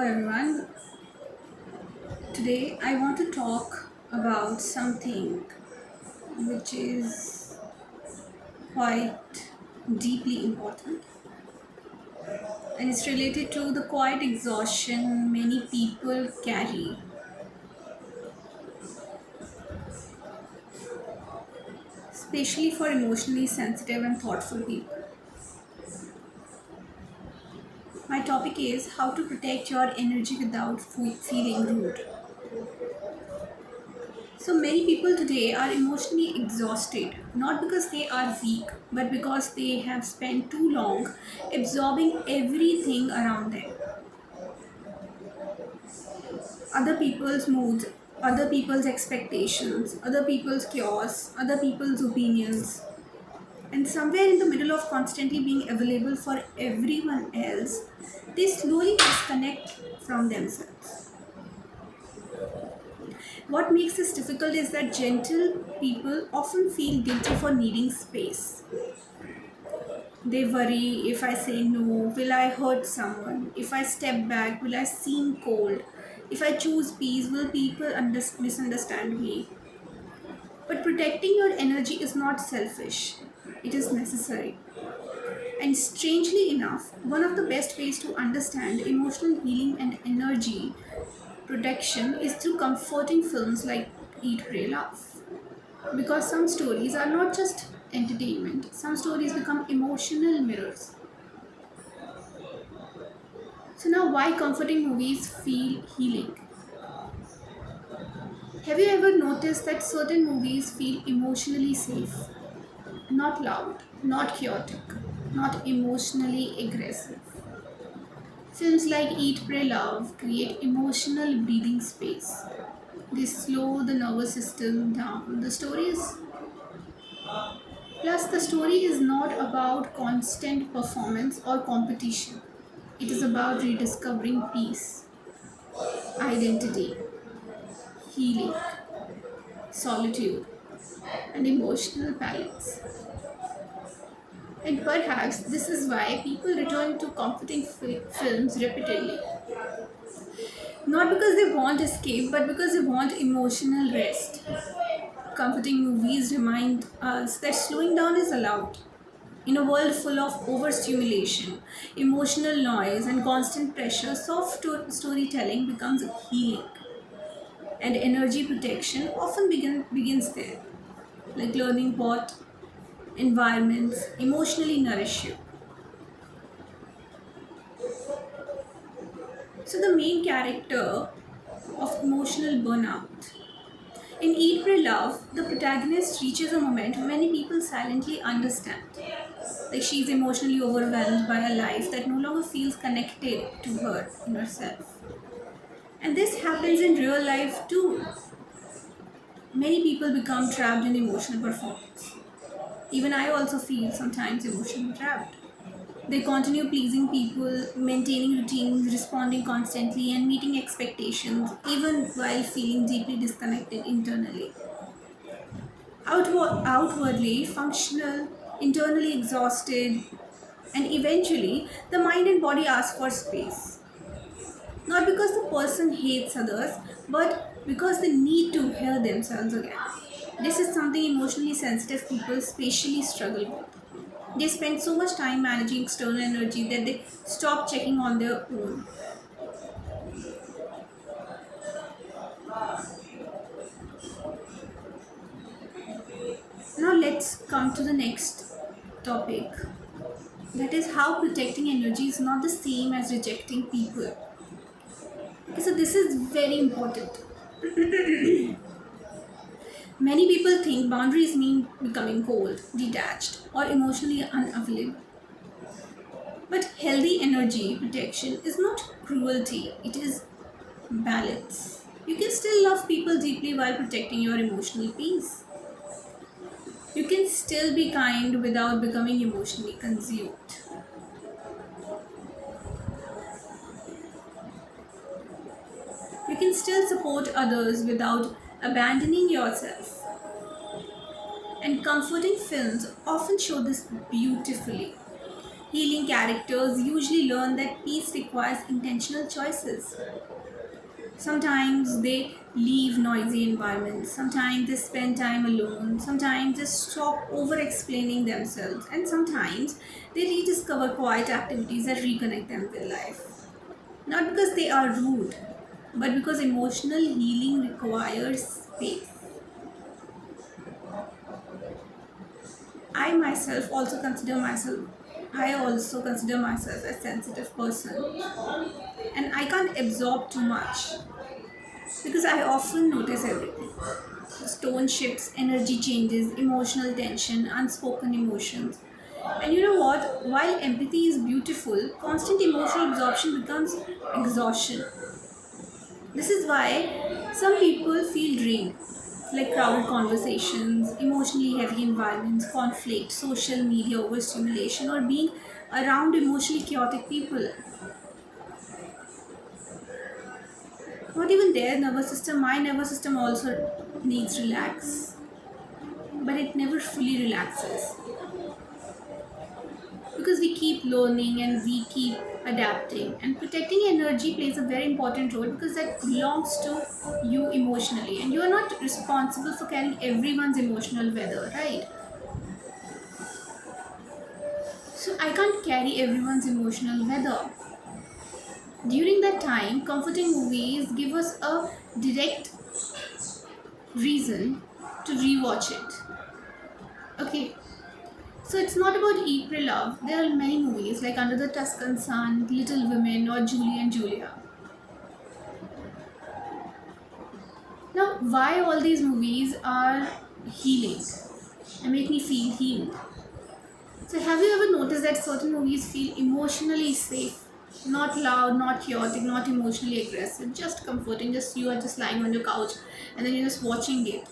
everyone. Today I want to talk about something which is quite deeply important, and it's related to the quiet exhaustion many people carry, especially for emotionally sensitive and thoughtful people. My topic is how to protect your energy without feeling rude. So many people today are emotionally exhausted, not because they are weak, but because they have spent too long absorbing everything around them. Other people's moods, other people's expectations, other people's chaos, other people's opinions. And somewhere in the middle of constantly being available for everyone else, they slowly disconnect from themselves. What makes this difficult is that gentle people often feel guilty for needing space. They worry, if I say no, will I hurt someone? If I step back, will I seem cold? If I choose peace, will people misunderstand me? But protecting your energy is not selfish, it is necessary. And strangely enough, one of the best ways to understand emotional healing and energy protection is through comforting films like Eat, Pray, Love. Because some stories are not just entertainment, some stories become emotional mirrors. So, now why comforting movies feel healing? Have you ever noticed that certain movies feel emotionally safe? Not loud, not chaotic, not emotionally aggressive. Films like Eat, Pray, Love create emotional breathing space. They slow the nervous system down. The story is not about constant performance or competition. It is about rediscovering peace, identity, healing, solitude, and emotional balance. And perhaps this is why people return to comforting films repeatedly. Not because they want escape, but because they want emotional rest. Comforting movies remind us that slowing down is allowed. In a world full of overstimulation, emotional noise, and constant pressure, storytelling becomes healing. And energy protection often begins there, like learning what environments emotionally nourish you. So, the main character of emotional burnout. In Eat, Pray, Love, the protagonist reaches a moment many people silently understand. Like she's emotionally overwhelmed by a life that no longer feels connected to her in herself. And this happens in real life too. Many people become trapped in emotional performance. Even I also feel sometimes emotionally trapped. They continue pleasing people, maintaining routines, responding constantly, and meeting expectations, even while feeling deeply disconnected internally. Outwardly functional, internally exhausted, and eventually the mind and body ask for space. Not because the person hates others, but because they need to hear themselves again. This is something emotionally sensitive people especially struggle with. They spend so much time managing external energy that they stop checking on their own. Now let's come to the next topic. That is how protecting energy is not the same as rejecting people. Okay, so this is very important. Many people think boundaries mean becoming cold, detached, or emotionally unavailable. But healthy energy protection is not cruelty, it is balance. You can still love people deeply while protecting your emotional peace. You can still be kind without becoming emotionally consumed. You can still support others without abandoning yourself. And comforting films often show this beautifully. Healing characters usually learn that peace requires intentional choices. Sometimes they leave noisy environments, sometimes they spend time alone, sometimes they stop over explaining themselves, and sometimes they rediscover quiet activities that reconnect them with life. Not because they are rude, but because emotional healing requires space. I myself also consider myself I also consider myself a sensitive person, and I can't absorb too much because I often notice everything. Tone shifts, energy changes, emotional tension, unspoken emotions. And you know what? While empathy is beautiful, constant emotional absorption becomes exhaustion. This is why some people feel drained, like crowded conversations, emotionally heavy environments, conflict, social media overstimulation, or being around emotionally chaotic people. Not even their nervous system, my nervous system also needs relax, but it never fully relaxes because we keep learning and we keep adapting, and protecting energy plays a very important role because that belongs to you emotionally, and you are not responsible for carrying everyone's emotional weather, right? So I can't carry everyone's emotional weather. During that time, comforting movies give us a direct reason to rewatch it. Okay, so it's not about Eat, Pray, Love. There are many movies like Under the Tuscan Sun, Little Women, or Julie and Julia. Now, why all these movies are healing and make me feel healed? So, have you ever noticed that certain movies feel emotionally safe? Not loud, not chaotic, not emotionally aggressive, just comforting. Just you are just lying on your couch and then you're just watching it.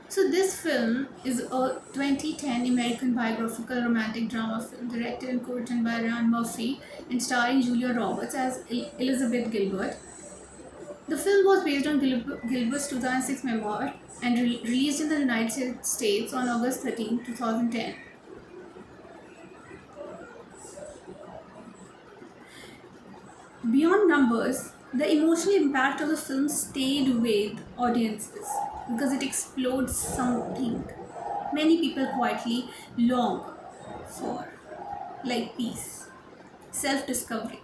So this film is a 2010 American biographical romantic drama film directed and co-written by Ryan Murphy and starring Julia Roberts as Elizabeth Gilbert. The film was based on Gilbert's 2006 memoir and released in the United States on August 13, 2010. Beyond numbers, the emotional impact of the film stayed with audiences because it explored something many people quietly long for, like peace, self discovery,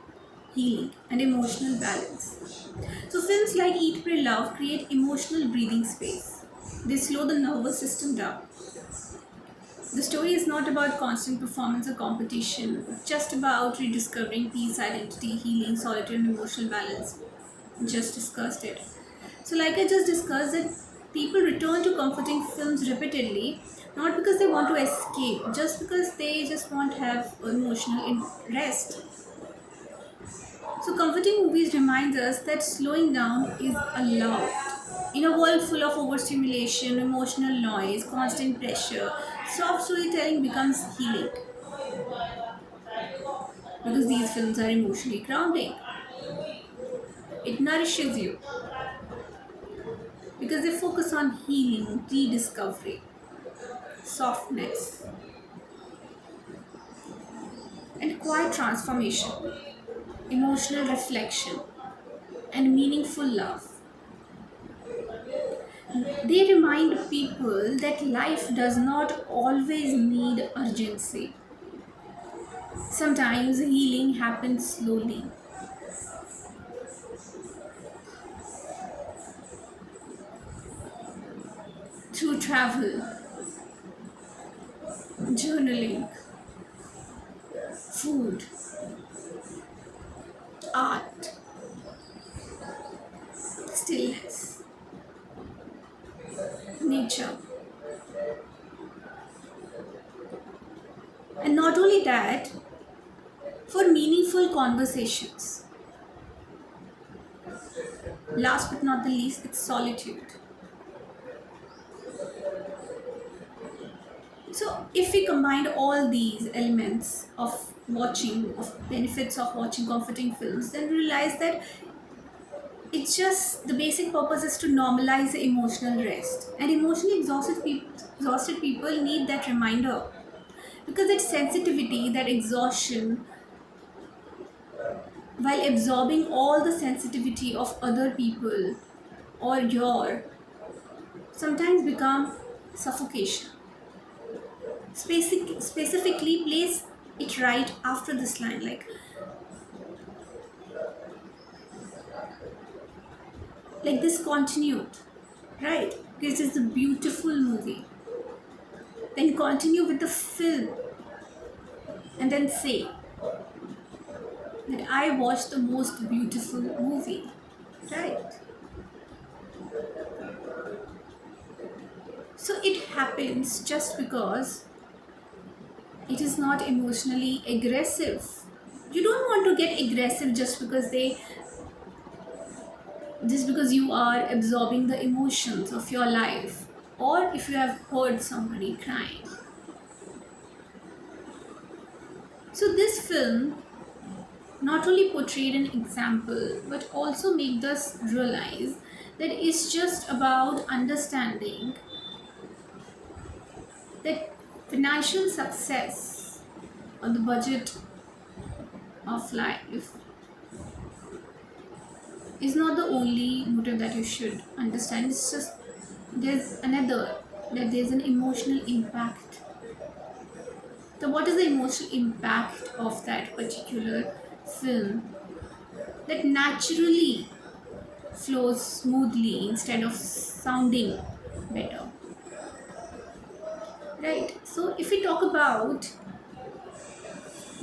healing, and emotional balance. So, films like Eat, Pray, Love create emotional breathing space. They slow the nervous system down. The story is not about constant performance or competition, just about rediscovering peace, identity, healing, solitude, and emotional balance. Just discussed it. So, like I just discussed, that people return to comforting films repeatedly, not because they want to escape, just because they just want to have emotional rest. So, comforting movies remind us that slowing down is allowed. In a world full of overstimulation, emotional noise, constant pressure, soft storytelling becomes healing because these films are emotionally grounding. It nourishes you because they focus on healing, rediscovery, softness, and quiet transformation, emotional reflection, and meaningful love. They remind people that life does not always need urgency. Sometimes healing happens slowly through travel, journaling, food, art, stillness, nature. And not only that, for meaningful conversations. Last but not the least, it's solitude. So, if we combine all these elements of benefits of watching comforting films, then we realize that it's just the basic purpose is to normalize the emotional rest. And emotionally exhausted people need that reminder. Because that sensitivity, that exhaustion, while absorbing all the sensitivity of other people or your, sometimes become suffocation. Specifically place it right after this line, like this continued, right? This is a beautiful movie. Then continue with the film and then say that I watched the most beautiful movie, right? So it happens just because it is not emotionally aggressive. You don't want to get aggressive just because you are absorbing the emotions of your life, or if you have heard somebody crying. So this film not only portrayed an example but also made us realize that it's just about understanding that financial success or the budget of life is not the only motive that you should understand. It's just there's another, that there's an emotional impact. So what is the emotional impact of that particular film that naturally flows smoothly instead of sounding better, right? So if we talk about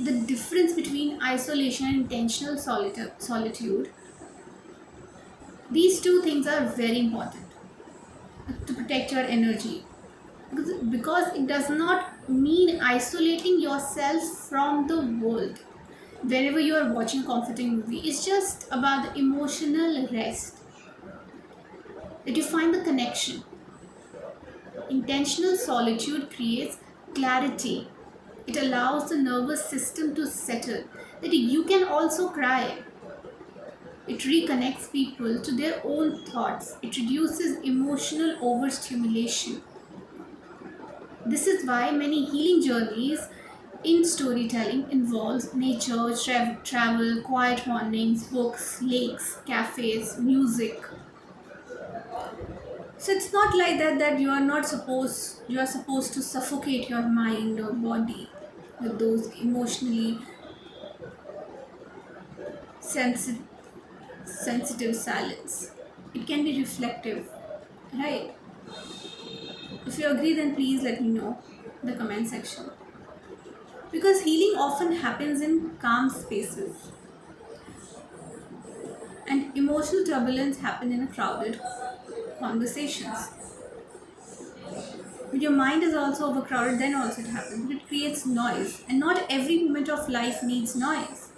the difference between isolation and intentional solitude, these two things are very important to protect your energy, because it does not mean isolating yourself from the world. Whenever you are watching a comforting movie, it's just about the emotional rest, that you find the connection. Intentional solitude creates clarity. It allows the nervous system to settle, that you can also cry. It reconnects people to their own thoughts. It reduces emotional overstimulation. This is why many healing journeys in storytelling involves nature, travel, quiet mornings, books, lakes, cafes, music. So it's not like that you are supposed to suffocate your mind or body with those emotionally sensitive sensitive silence. It can be reflective, right? If you agree, then please let me know in the comment section. Because healing often happens in calm spaces, and emotional turbulence happen in a crowded conversations. When your mind is also overcrowded, then also it happens. It creates noise, and not every moment of life needs noise.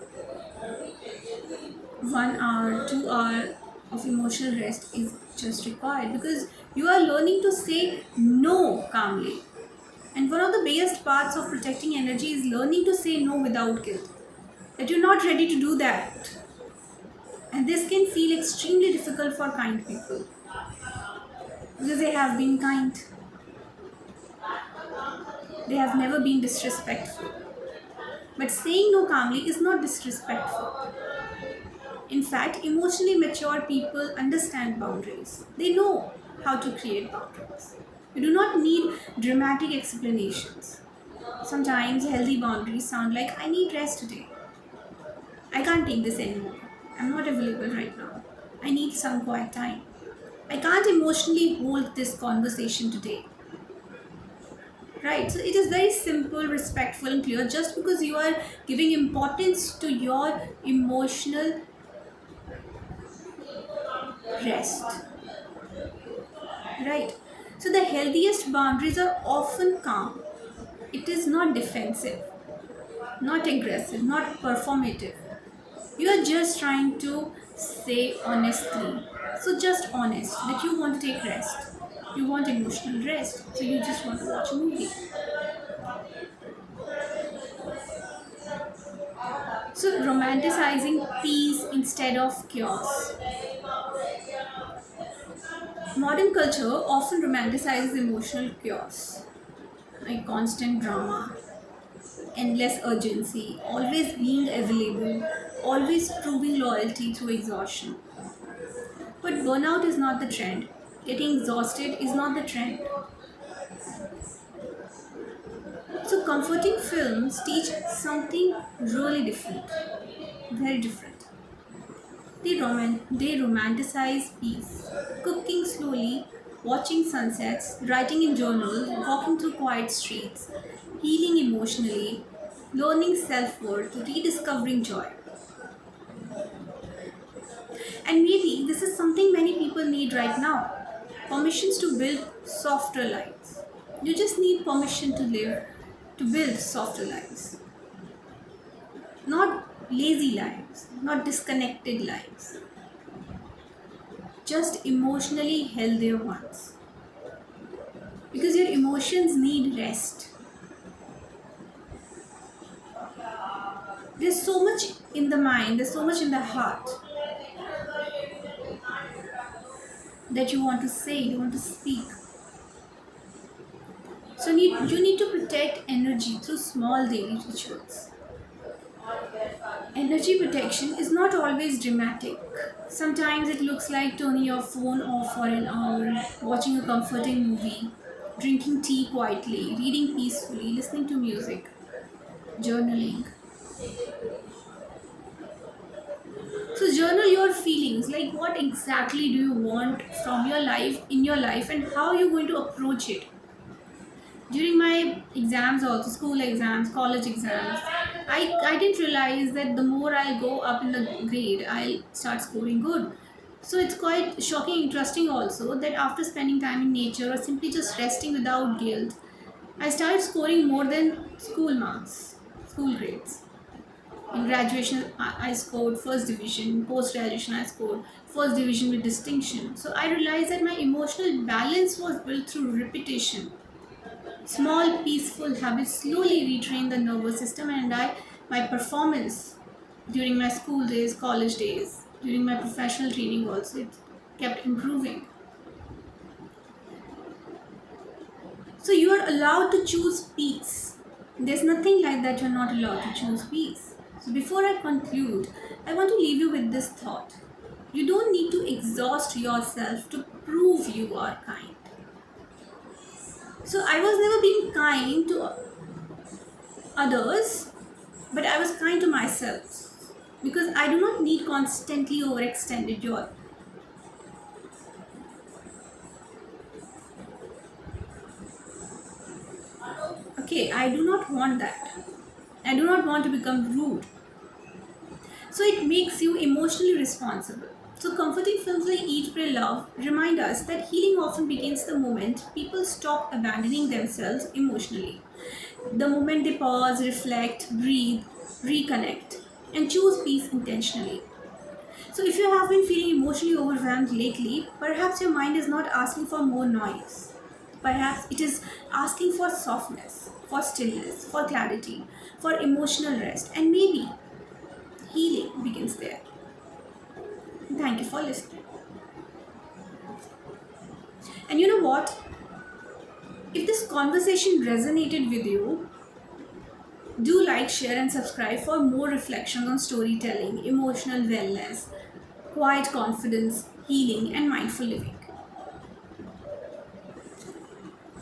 1 hour, 2 hour of emotional rest is just required, because you are learning to say no calmly. And one of the biggest parts of protecting energy is learning to say no without guilt. That you're not ready to do that. And this can feel extremely difficult for kind people, because they have been kind. They have never been disrespectful. But saying no calmly is not disrespectful. In fact, emotionally mature people understand boundaries. They know how to create boundaries. You do not need dramatic explanations. Sometimes healthy boundaries sound like, I need rest today. I can't take this anymore. I'm not available right now. I need some quiet time. I can't emotionally hold this conversation today. Right? So it is very simple, respectful, and clear. Just because you are giving importance to your emotional rest. Right? So the healthiest boundaries are often calm. It is not defensive, not aggressive, not performative. You are just trying to say honestly. So just honest that you want to take rest. You want emotional rest. So you just want to watch a movie. So romanticizing peace instead of chaos. Modern culture often romanticizes emotional chaos, like constant drama, endless urgency, always being available, always proving loyalty through exhaustion. But burnout is not the trend. Getting exhausted is not the trend. So, comforting films teach something really different, very different. They romanticize peace, cooking slowly, watching sunsets, writing in journals, walking through quiet streets, healing emotionally, learning self worth, rediscovering joy. And maybe this is something many people need right now, permissions to build softer lives. You just need permission to live, to build softer lives. Not lazy lives, not disconnected lives, just emotionally healthier ones. Because your emotions need rest. There's so much in the mind, there's so much in the heart that you want to say, you want to speak. So you need to protect energy through small daily rituals. Energy protection is not always dramatic. Sometimes it looks like turning your phone off for an hour, watching a comforting movie, drinking tea quietly, reading peacefully, listening to music, journaling. So journal your feelings, like what exactly do you want from your life, in your life, and how you're going to approach it. During my exams, also school exams, college exams, I didn't realize that the more I'll go up in the grade, I'll start scoring good. So it's quite shocking, interesting also that after spending time in nature or simply just resting without guilt, I started scoring more than school marks, school grades. In graduation, I scored first division. Post graduation, I scored first division with distinction. So I realized that my emotional balance was built through repetition. Small, peaceful habits slowly retrain the nervous system, and my performance during my school days, college days, during my professional training also, it kept improving. So you are allowed to choose peace. There's nothing like that you're not allowed to choose peace. So before I conclude, I want to leave you with this thought. You don't need to exhaust yourself to prove you are kind. So I was never being kind to others, but I was kind to myself because I do not need constantly overextended joy. Okay, I do not want that. I do not want to become rude. So it makes you emotionally responsible. So comforting films like Eat, Pray, Love remind us that healing often begins the moment people stop abandoning themselves emotionally. The moment they pause, reflect, breathe, reconnect, and choose peace intentionally. So if you have been feeling emotionally overwhelmed lately, perhaps your mind is not asking for more noise. Perhaps it is asking for softness, for stillness, for clarity, for emotional rest, and maybe healing begins there. Thank you for listening. And you know what? If this conversation resonated with you, do like, share, and subscribe for more reflections on storytelling, emotional wellness, quiet confidence, healing, and mindful living.